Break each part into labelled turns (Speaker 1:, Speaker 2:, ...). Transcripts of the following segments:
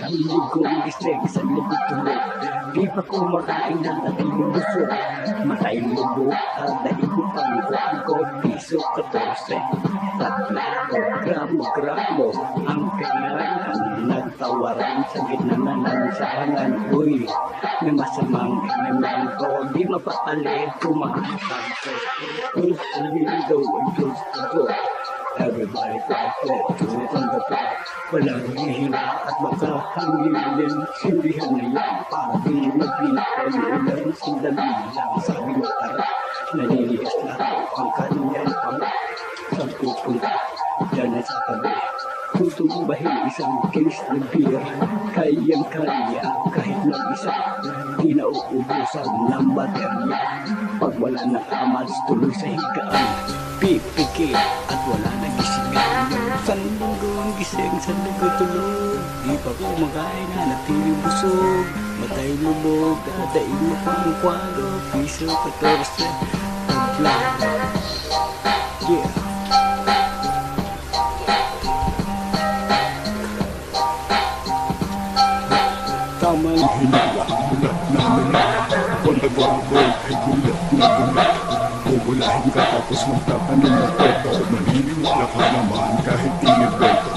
Speaker 1: Hindi ko gising sa likod tulog. Di pa ko makain na ating busog. Matay lubog at dahil ko pang ko piso 14. Gramo ang kailangan. Nagtawaran sa gitna na lansangan. Uy, may masamang inaman ko. Di mapapalit kumakasang ko. Everybody perfect, truth on the back. Walang hihina at makahangilin. Sindihan na yan para di magbinatan. Ilang sandali lang sabi mo tara. Naliligas na ang kanyang pang. Saan pupunta? Diyan na sa tabi. Tutumbahin isang case ng beer. Kayang-kaya kahit ng isa. Di na uubusan ng baterya. Pag wala na amas tuloy sa higaan. Pipiki at wala na gisingan. Isang linggo ang gising, isang linggo tulog. Di pa ko makain na natiling busog. Matay lubog, dadaing mo pang kwado. Piso 14, tabla. Yeah. Tama lang.
Speaker 2: Hinala, ulat namin. Pagbabago ay gulat na gulat. Pupulahin ka tapos magtatanong ng toto. Maniniwala ka naman kahit iniboto.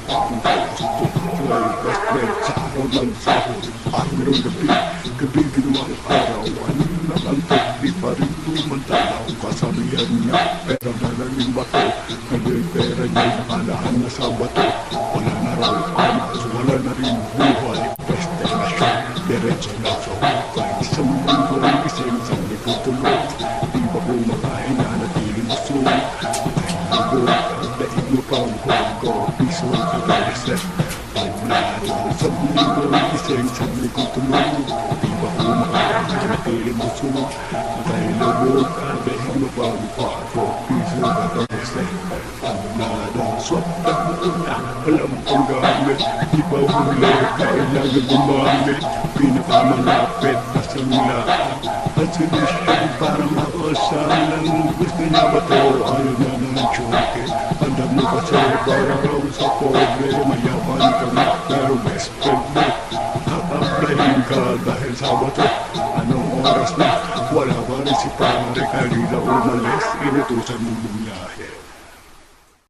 Speaker 2: Ang gusto ay best sa araw ng sahod. At meron gabi ginawang araw. Ano lang ang di pa rin tumantalaw. Kasabihan niya, pera na lang yung bato. Ngayon pera niya nakalahan na sa bato. Wala na raw amas, wala na rin buhay. Peste na siya, diretso na sa hukay. Isang linggo ang gising sa likod-tulog. Di ba ko makain na natiling busog? Ay ligo, daig mo pang hugo. Piso ka kareset, pagblado. Isang linggo ang gising sa likod-tulog. Di ba ko makain na natiling busog? Ay lubog, daig mo pang hugo. Piso ka kareset, pagblado. Swap na muna, alam kong gamit. Di pa huli, kailangan gumamit. Pinakamalapit na sa mulaan. At solusyon para makasalan. Gusto niya ba ito? Ayaw na ng tsuke. Handa mo kasi para raw sa pobre. Mayaman ka na pero best friend mo. Hakaplayin ka dahil sa bato. Anong oras na? Wala pa rin si pare. Kanina umalis, inutusan mo bumiyahe.